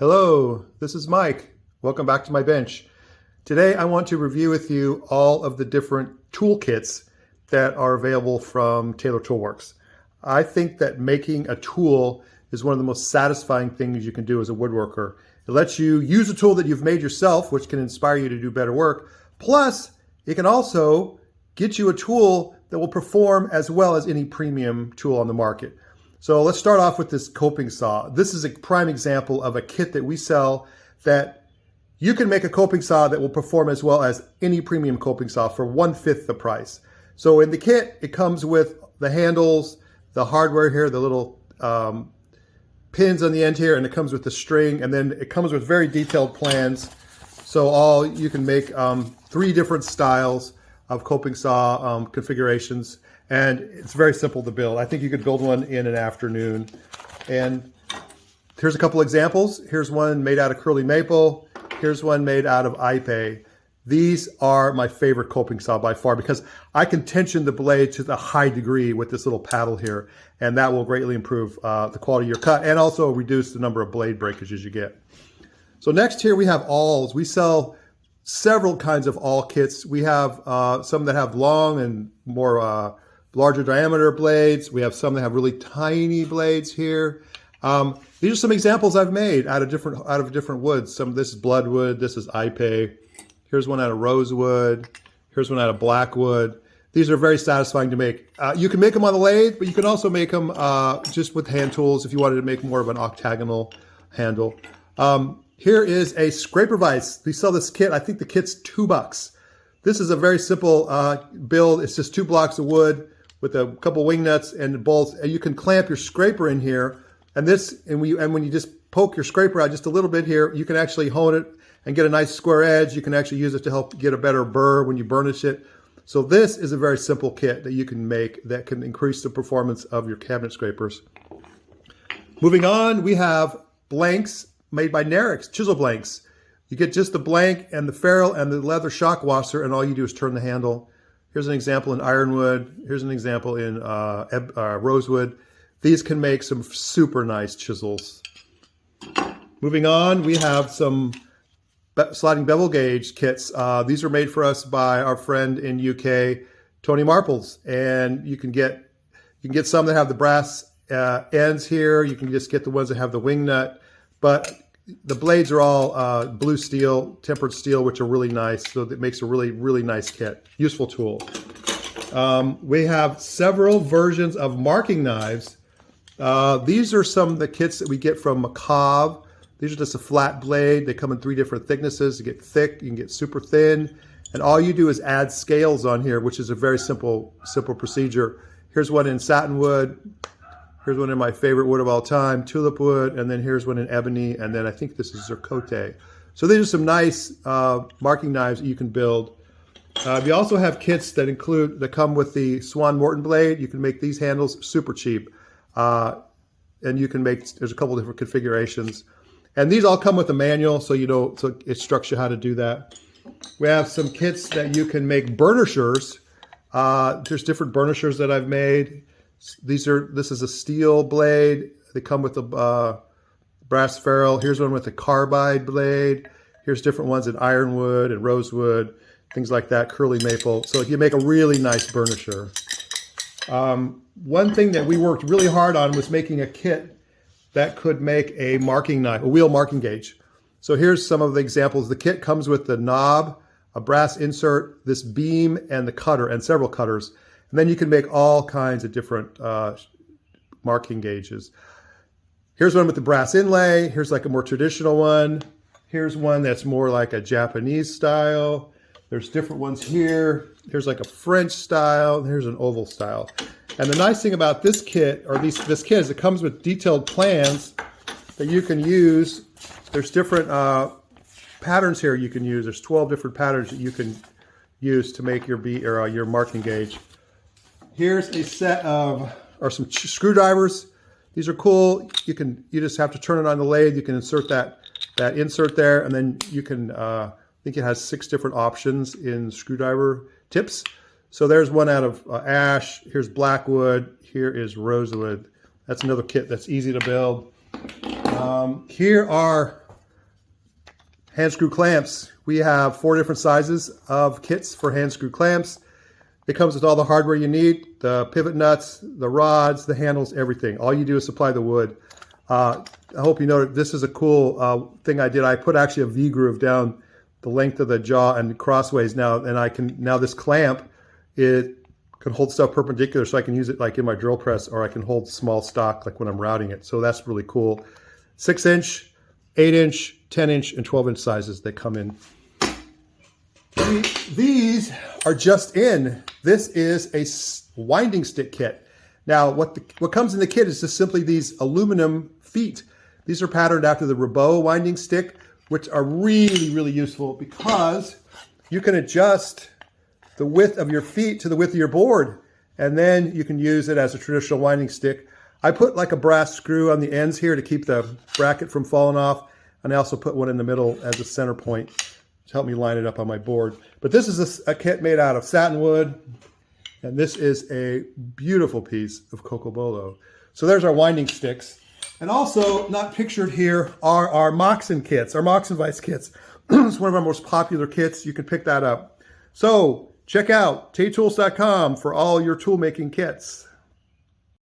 Hello, this is Mike. Welcome back to my bench. Today I want to review with you all of the different toolkits that are available from Taylor Toolworks. I think that making a tool is one of the most satisfying things you can do as a woodworker. It lets you use a tool that you've made yourself, which can inspire you to do better work. Plus, it can also get you a tool that will perform as well as any premium tool on the market. So let's start off with this coping saw. This is a prime example of a kit that we sell that you can make a coping saw that will perform as well as any premium coping saw for 1/5 the price. So in the kit, it comes with the handles, the hardware here, the little pins on the end here, and it comes with the string, and then it comes with very detailed plans. So you can make 3 different styles of coping saw configurations. And it's very simple to build. I think you could build one in an afternoon. And here's a couple examples. Here's one made out of curly maple. Here's one made out of ipe. These are my favorite coping saw by far because I can tension the blade to the high degree with this little paddle here. And that will greatly improve the quality of your cut and also reduce the number of blade breakages you get. So next here we have awls. We sell several kinds of awl kits. We have some that have long and more larger diameter blades. We have some that have really tiny blades here. These are some examples I've made out of different woods. This is bloodwood. This is ipe. Here's one out of rosewood. Here's one out of blackwood. These are very satisfying to make. You can make them on the lathe, but you can also make them just with hand tools if you wanted to make more of an octagonal handle. Here is a scraper vise. We sell this kit. I think the kit's $2. This is a very simple build. It's just 2 blocks of wood with a couple wing nuts and bolts, and you can clamp your scraper in here. And when you just poke your scraper out just a little bit here, you can actually hone it and get a nice square edge. You can actually use it to help get a better burr when you burnish it. So this is a very simple kit that you can make that can increase the performance of your cabinet scrapers. Moving on, we have blanks made by Nerix, Chisel Blanks. You get just the blank and the ferrule and the leather shock washer, and all you do is turn the handle. Here's an example in ironwood. Here's an example in rosewood. These can make some super nice chisels. Moving on, we have some sliding bevel gauge kits. These are made for us by our friend in UK, Tony Marples. And you can get some that have the brass ends here. You can just get the ones that have the wing nut. But the blades are all blue steel, tempered steel, which are really nice. So that makes a really, really nice kit. Useful tool. We have several versions of marking knives. These are some of the kits that we get from Macabre. These are just a flat blade. They come in 3 different thicknesses. You get thick, you can get super thin. And all you do is add scales on here, which is a very simple procedure. Here's one in satinwood. Here's one in my favorite wood of all time, tulip wood, and then here's one in ebony, and then I think this is zircote. So these are some nice marking knives that you can build. We also have kits that come with the Swan Morton blade. You can make these handles super cheap. And you can there's a couple different configurations. And these all come with a manual, so so it instructs you how to do that. We have some kits that you can make burnishers. There's different burnishers that I've made. This is a steel blade. They come with a brass ferrule. Here's one with a carbide blade. Here's different ones in ironwood and rosewood, things like that, curly maple. So you make a really nice burnisher. One thing that we worked really hard on was making a kit that could make a marking knife, a wheel marking gauge. So here's some of the examples. The kit comes with the knob, a brass insert, this beam, and the cutter, and several cutters. And then you can make all kinds of different marking gauges. Here's one with the brass inlay. Here's like a more traditional one. Here's one that's more like a Japanese style. There's different ones here. Here's like a French style. Here's an oval style. And the nice thing about this kit, or this kit, is it comes with detailed plans that you can use. There's different patterns here you can use. There's 12 different patterns that you can use to make your marking gauge. Here's a set of, or some screwdrivers. These are cool. You just have to turn it on the lathe. You can insert that insert there, and then you can, I think it has 6 different options in screwdriver tips. So there's one out of ash. Here's blackwood. Here is rosewood. That's another kit that's easy to build. Here are hand screw clamps. We have 4 different sizes of kits for hand screw clamps. It comes with all the hardware you need, the pivot nuts, the rods, the handles, everything. All you do is supply the wood. I hope you noted this is a cool thing I did. I put actually a V-groove down the length of the jaw and crossways now, and now this clamp, it can hold stuff perpendicular, so I can use it like in my drill press, or I can hold small stock like when I'm routing it. So that's really cool. 6-inch, 8-inch, 10-inch, and 12-inch sizes they come in. These are just in. This is a winding stick kit. Now, what comes in the kit is just simply these aluminum feet. These are patterned after the Ribot winding stick, which are really, really useful because you can adjust the width of your feet to the width of your board, and then you can use it as a traditional winding stick. I put like a brass screw on the ends here to keep the bracket from falling off, and I also put one in the middle as a center point to help me line it up on my board. But this is a kit made out of satin wood, and this is a beautiful piece of cocobolo. So there's our winding sticks. And also not pictured here are our Moxon kits, our Moxon Vise kits. It's one of our most popular kits. You can pick that up. So check out taytools.com for all your tool making kits.